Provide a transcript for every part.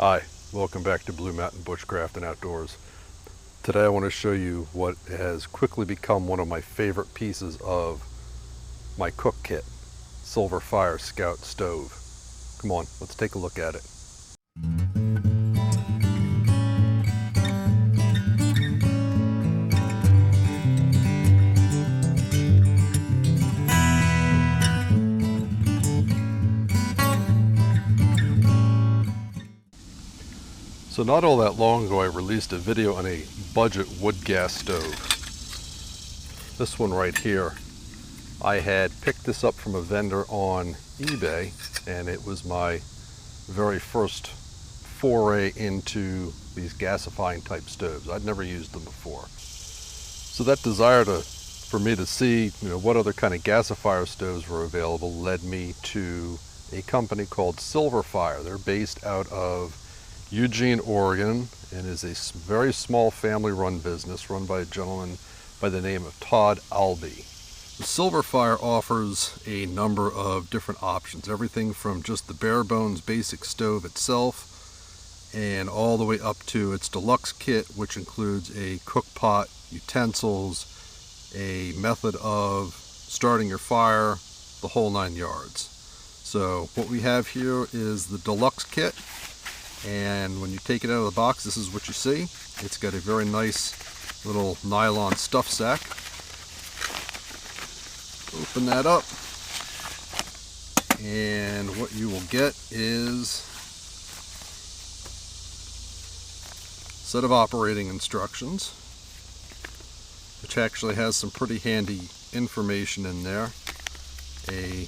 Hi, welcome back to Blue Mountain Bushcraft and Outdoors. Today I want to show you what has quickly become one of my favorite pieces of my cook kit, Silverfire Scout Stove. Come on, let's take a look at it. So not all that long ago I released a video on a budget wood gas stove. This one right here. I had picked this up from a vendor on eBay, and it was my very first foray into these gasifying type stoves. I'd never used them before. So that desire for me to see what other kind of gasifier stoves were available led me to a company called Silverfire. They're based out of Eugene, Oregon, and is a very small family-run business run by a gentleman by the name of Todd Albee. The Silverfire offers a number of different options, everything from just the bare bones basic stove itself and all the way up to its deluxe kit, which includes a cook pot, utensils, a method of starting your fire, the whole 9 yards. So what we have here is the deluxe kit. And when you take it out of the box, this is what you see. It's got a very nice little nylon stuff sack. Open that up, and what you will get is a set of operating instructions, which actually has some pretty handy information in there. A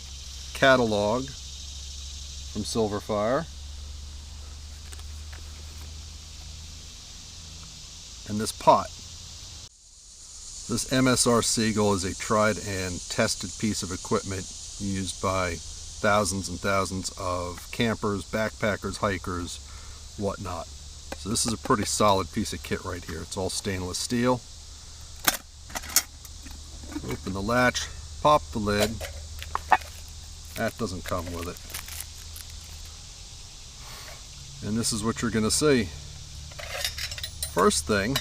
catalog from Silverfire. And this pot. This MSR Seagull is a tried and tested piece of equipment used by thousands and thousands of campers, backpackers, hikers, whatnot. So this is a pretty solid piece of kit right here. It's all stainless steel. Open the latch, pop the lid. That doesn't come with it. And this is what you're going to see. First thing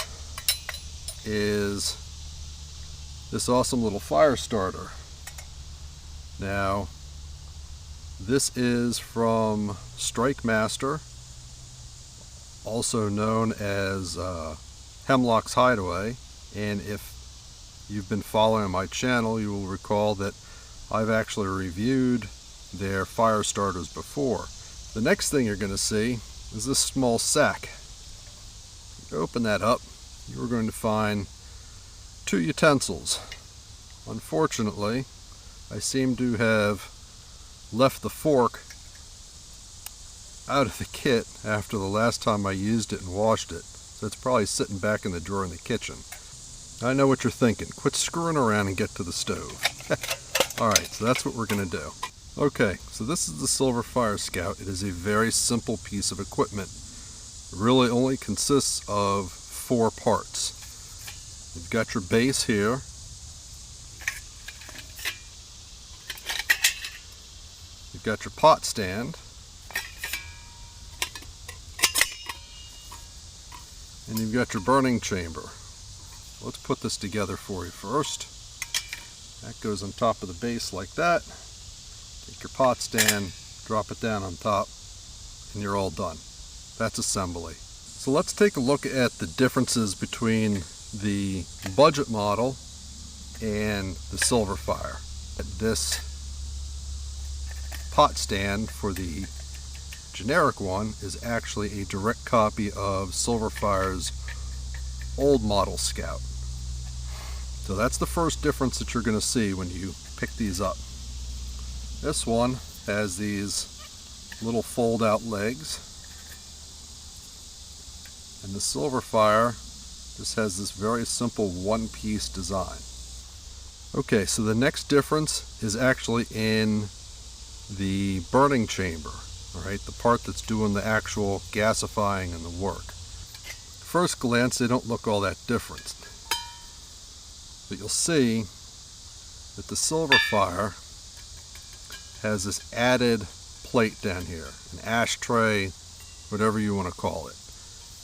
is this awesome little fire starter. Now, this is from Strike Master, also known as Hemlock's Hideaway, and if you've been following my channel, you will recall that I've actually reviewed their fire starters before. The next thing you're going to see is this small sack. Open that up, you're going to find 2 utensils. Unfortunately, I seem to have left the fork out of the kit after the last time I used it and washed it. So it's probably sitting back in the drawer in the kitchen. I know what you're thinking. Quit screwing around and get to the stove. Alright, so that's what we're going to do. Okay, so this is the Silverfire Scout. It is a very simple piece of equipment. It really only consists of 4 parts. You've got your base here. You've got your pot stand. And you've got your burning chamber. Let's put this together for you first. That goes on top of the base like that. Take your pot stand, drop it down on top, and you're all done. That's assembly. So let's take a look at the differences between the budget model and the Silverfire. This pot stand for the generic one is actually a direct copy of Silverfire's old model Scout. So that's the first difference that you're going to see when you pick these up. This one has these little fold-out legs. And the Silverfire just has this very simple one-piece design. Okay, so the next difference is actually in the burning chamber, all right, the part that's doing the actual gasifying and the work. First glance, they don't look all that different. But you'll see that the Silverfire has this added plate down here, an ashtray whatever you want to call it,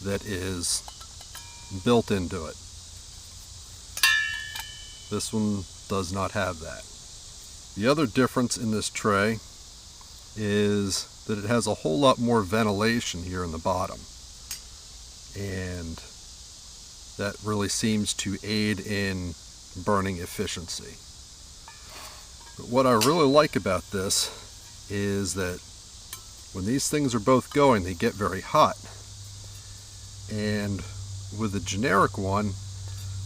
that is built into it. This one does not have that. The other difference in this tray is that it has a whole lot more ventilation here in the bottom, and that really seems to aid in burning efficiency. But what I really like about this is that when these things are both going, they get very hot. And with a generic one,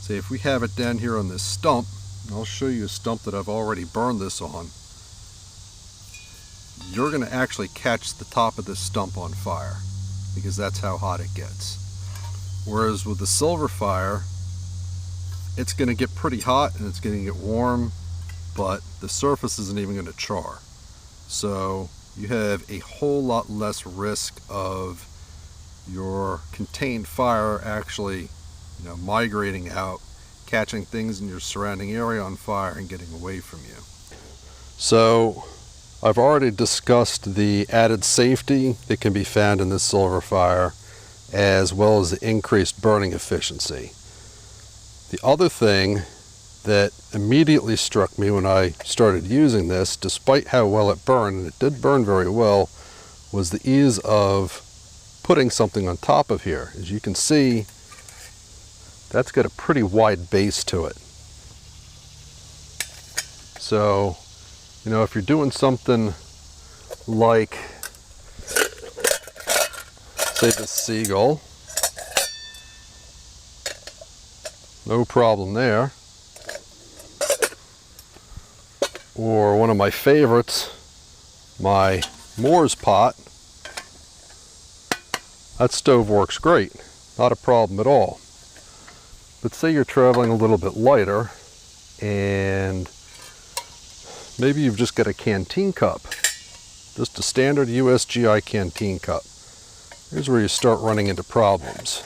say if we have it down here on this stump, and I'll show you a stump that I've already burned this on, you're going to actually catch the top of this stump on fire, because that's how hot it gets. Whereas with the Silverfire, it's going to get pretty hot and it's going to get warm, but the surface isn't even going to char. So you have a whole lot less risk of your contained fire actually, migrating out, catching things in your surrounding area on fire and getting away from you. So I've already discussed the added safety that can be found in this Silverfire, as well as the increased burning efficiency. The other thing that immediately struck me when I started using this, despite how well it burned, and it did burn very well, was the ease of putting something on top of here. As you can see, that's got a pretty wide base to it. So, if you're doing something like, say, this seagull, no problem there. Or one of my favorites, my Moore's pot. That stove works great, not a problem at all. But say you're traveling a little bit lighter and maybe you've just got a canteen cup, just a standard USGI canteen cup. Here's where you start running into problems.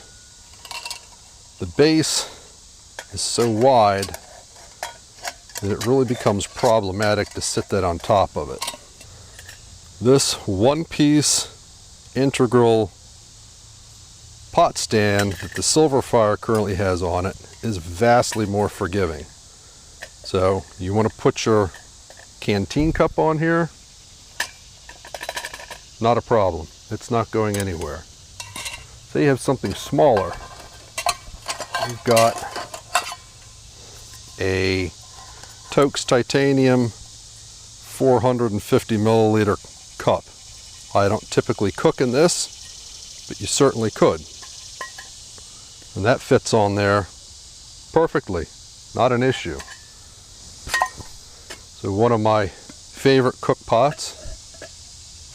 The base is so wide that it really becomes problematic to sit that on top of it. This one-piece integral pot stand that the Silverfire currently has on it is vastly more forgiving. So you want to put your canteen cup on here, not a problem. It's not going anywhere. Say you have something smaller. You've got a Tokes Titanium 450 milliliter cup. I don't typically cook in this, but you certainly could. And that fits on there perfectly, not an issue. So one of my favorite cook pots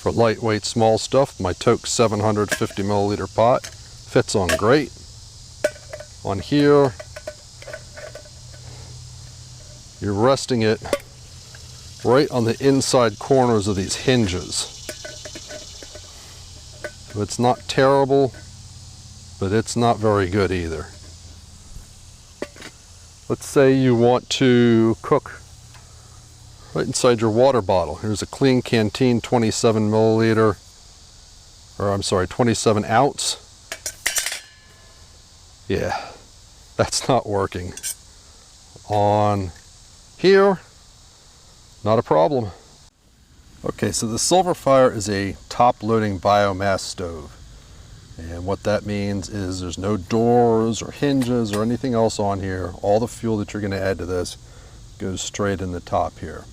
for lightweight small stuff, my Tokes 750 milliliter pot, fits on great. On here, you're resting it right on the inside corners of these hinges. So it's not terrible, but it's not very good either. Let's say you want to cook right inside your water bottle. Here's a clean canteen 27 ounce. Yeah, that's not working. On here, not a problem. Okay, so the Silverfire is a top-loading biomass stove. And what that means is there's no doors or hinges or anything else on here. All the fuel that you're going to add to this goes straight in the top here.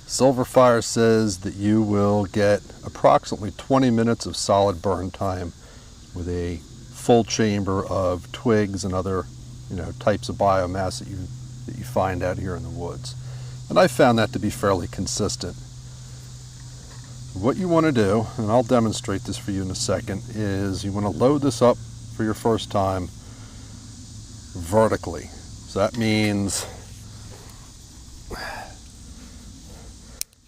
Silverfire says that you will get approximately 20 minutes of solid burn time with a full chamber of twigs and other types of biomass that you find out here in the woods. And I found that to be fairly consistent. What you want to do, and I'll demonstrate this for you in a second, is you want to load this up for your first time vertically. So that means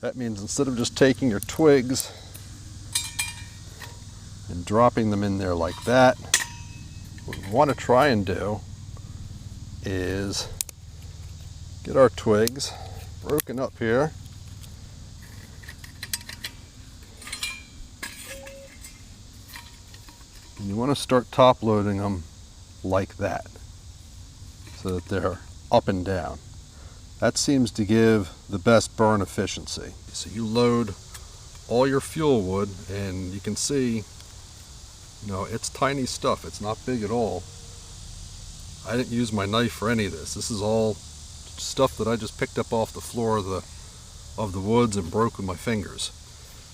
instead of just taking your twigs and dropping them in there like that, what we want to try and do is get our twigs broken up here. And you want to start top loading them like that, so that they're up and down. That seems to give the best burn efficiency. So you load all your fuel wood, and you can see, it's tiny stuff. It's not big at all. I didn't use my knife for any of this. This is all stuff that I just picked up off the floor of the woods and broke with my fingers.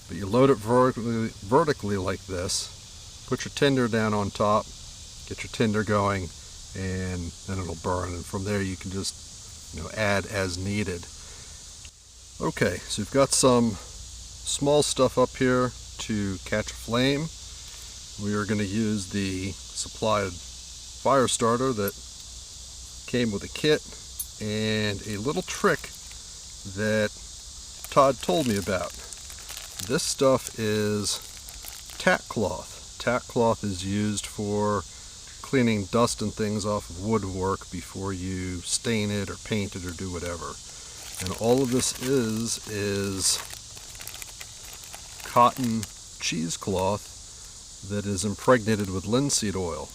But you load it vertically like this, put your tinder down on top, get your tinder going, and then it'll burn. And from there you can just add as needed. Okay, so we've got some small stuff up here to catch a flame. We are going to use the supplied fire starter that came with a kit, and a little trick that Todd told me about. This stuff is tack cloth. Tack cloth is used for cleaning dust and things off of woodwork before you stain it or paint it or do whatever. And all of this is cotton cheesecloth that is impregnated with linseed oil.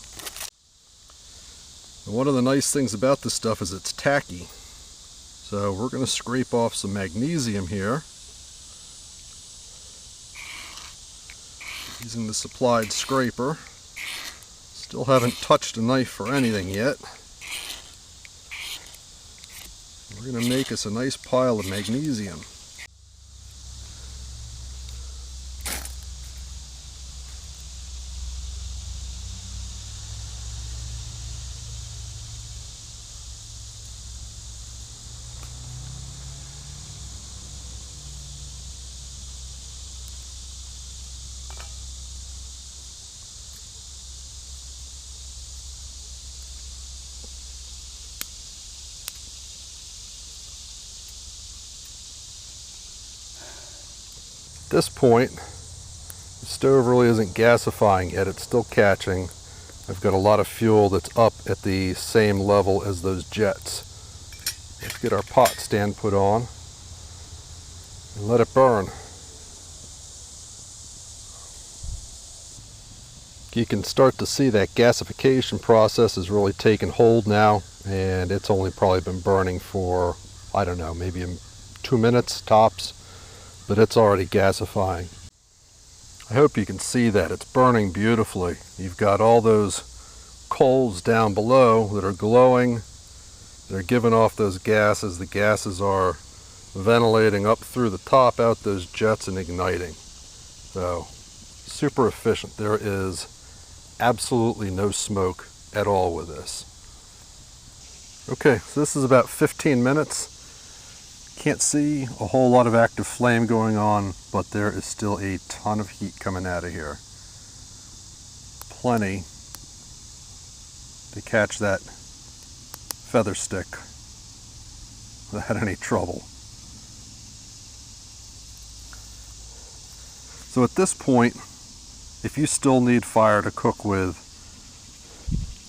And one of the nice things about this stuff is it's tacky. So we're going to scrape off some magnesium here using the supplied scraper. Still haven't touched a knife for anything yet. We're going to make us a nice pile of magnesium. At this point, the stove really isn't gasifying yet. It's still catching. I've got a lot of fuel that's up at the same level as those jets. Let's get our pot stand put on and let it burn. You can start to see that gasification process is really taking hold now, and it's only probably been burning for, I don't know, maybe 2 minutes tops. But it's already gasifying. I hope you can see that. It's burning beautifully. You've got all those coals down below that are glowing. They're giving off those gases. The gases are ventilating up through the top, out those jets, and igniting. So, super efficient. There is absolutely no smoke at all with this. Okay, so this is about 15 minutes. Can't see a whole lot of active flame going on, but there is still a ton of heat coming out of here. Plenty to catch that feather stick without any trouble. So at this point, if you still need fire to cook with,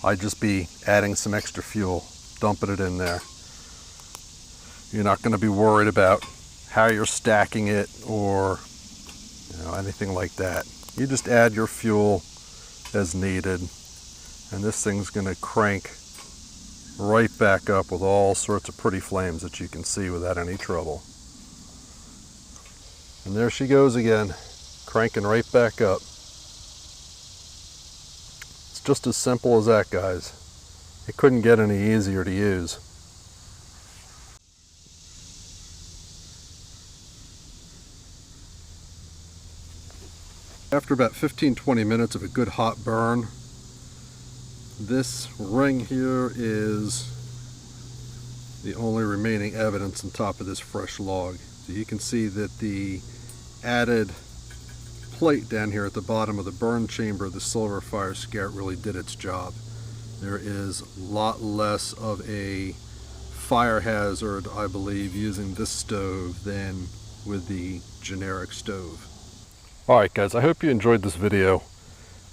I'd just be adding some extra fuel, dumping it in there. You're not going to be worried about how you're stacking it or anything like that. You just add your fuel as needed, and this thing's going to crank right back up with all sorts of pretty flames that you can see without any trouble. And there she goes again, cranking right back up. It's just as simple as that, guys. It couldn't get any easier to use. After about 15-20 minutes of a good hot burn, this ring here is the only remaining evidence on top of this fresh log. So you can see that the added plate down here at the bottom of the burn chamber of the Silverfire Scout really did its job. There is a lot less of a fire hazard, I believe, using this stove than with the generic stove. Alright guys, I hope you enjoyed this video.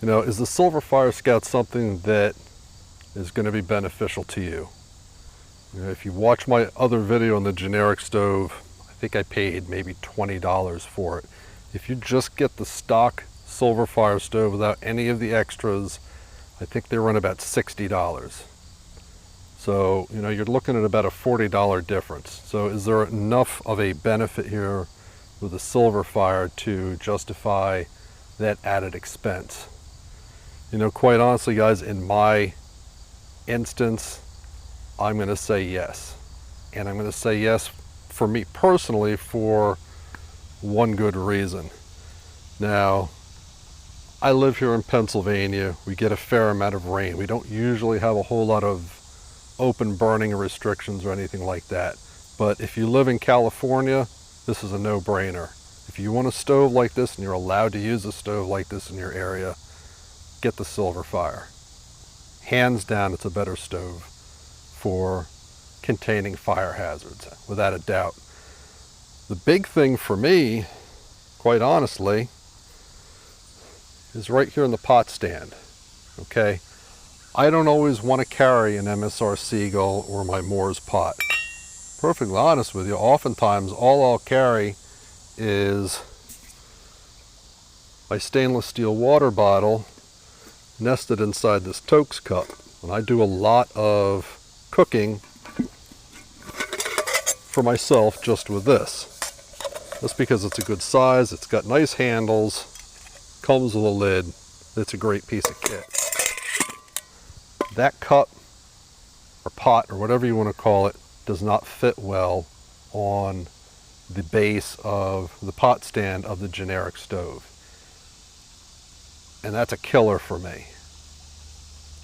Is the Silverfire Scout something that is going to be beneficial to you? If you watch my other video on the generic stove, I think I paid maybe $20 for it. If you just get the stock Silverfire stove without any of the extras, I think they run about $60. So, you know, you're looking at about a $40 difference. So is there enough of a benefit here with a Silverfire to justify that added expense? You know, quite honestly, guys, in my instance, I'm going to say yes. And I'm going to say yes for me personally for one good reason. Now, I live here in Pennsylvania. We get a fair amount of rain. We don't usually have a whole lot of open burning restrictions or anything like that. But if you live in California, this is a no-brainer. If you want a stove like this and you're allowed to use a stove like this in your area, get the Silverfire. Hands down, it's a better stove for containing fire hazards, without a doubt. The big thing for me, quite honestly, is right here in the pot stand, okay? I don't always want to carry an MSR Seagull or my Moore's pot. Perfectly honest with you, oftentimes all I'll carry is my stainless steel water bottle nested inside this Tokes cup. And I do a lot of cooking for myself just with this. Just because it's a good size, it's got nice handles, comes with a lid, it's a great piece of kit. That cup or pot or whatever you want to call it does not fit well on the base of the pot stand of the generic stove. And that's a killer for me.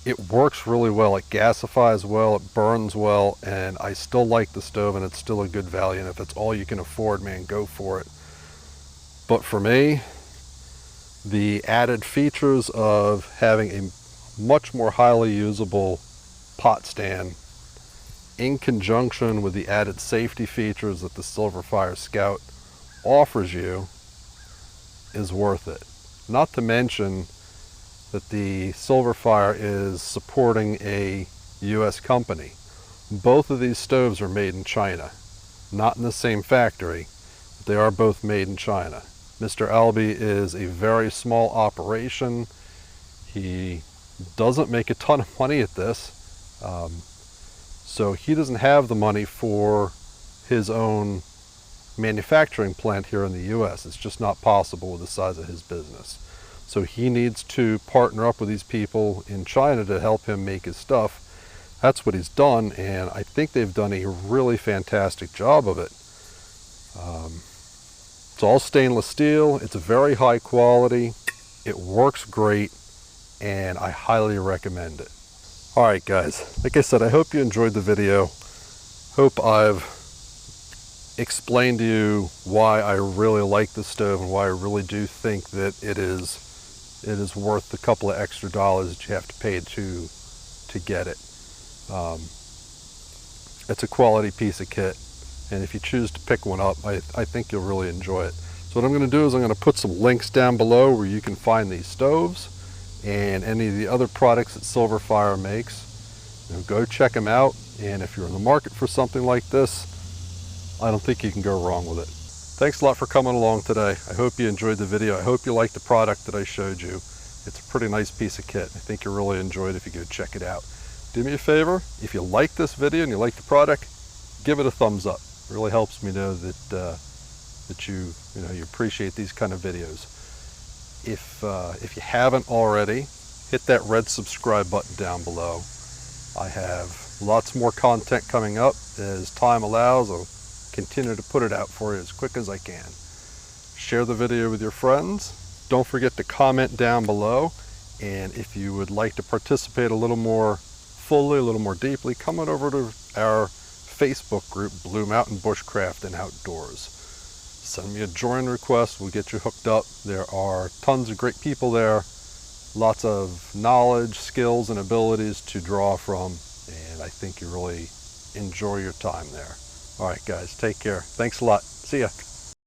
It works really well, it gasifies well, it burns well, and I still like the stove and it's still a good value. And if it's all you can afford, man, go for it. But for me, the added features of having a much more highly usable pot stand in conjunction with the added safety features that the Silverfire Scout offers you is worth it. Not to mention that the Silverfire is supporting a US company. Both of these stoves are made in China, not in the same factory, but they are both made in China. Mr. Albee is a very small operation. He doesn't make a ton of money at this, so he doesn't have the money for his own manufacturing plant here in the US. It's just not possible with the size of his business. So he needs to partner up with these people in China to help him make his stuff. That's what he's done, and I think they've done a really fantastic job of it. It's all stainless steel, it's very high quality, it works great, and I highly recommend it. Alright guys, like I said, I hope you enjoyed the video. Hope I've explained to you why I really like the stove and why I really do think that it is worth the couple of extra dollars that you have to pay to get it. It's a quality piece of kit, and if you choose to pick one up, I think you'll really enjoy it. So what I'm going to do is I'm going to put some links down below where you can find these stoves and any of the other products that Silverfire makes. You know, go check them out, and if you're in the market for something like this, I don't think you can go wrong with it. Thanks a lot for coming along today. I hope you enjoyed the video. I hope you liked the product that I showed you. It's a pretty nice piece of kit. I think you'll really enjoy it if you go check it out. Do me a favor, if you like this video and you like the product, give it a thumbs up. It really helps me know that you appreciate these kind of videos. If you haven't already, hit that red subscribe button down below. I have lots more content coming up. As time allows, I'll continue to put it out for you as quick as I can. Share the video with your friends. Don't forget to comment down below. And if you would like to participate a little more fully, a little more deeply, come on over to our Facebook group, Blue Mountain Bushcraft and Outdoors. Send me a join request, we'll get you hooked up. There are tons of great people there, lots of knowledge, skills, and abilities to draw from, and I think you really enjoy your time there. All right, guys, take care. Thanks a lot. See ya.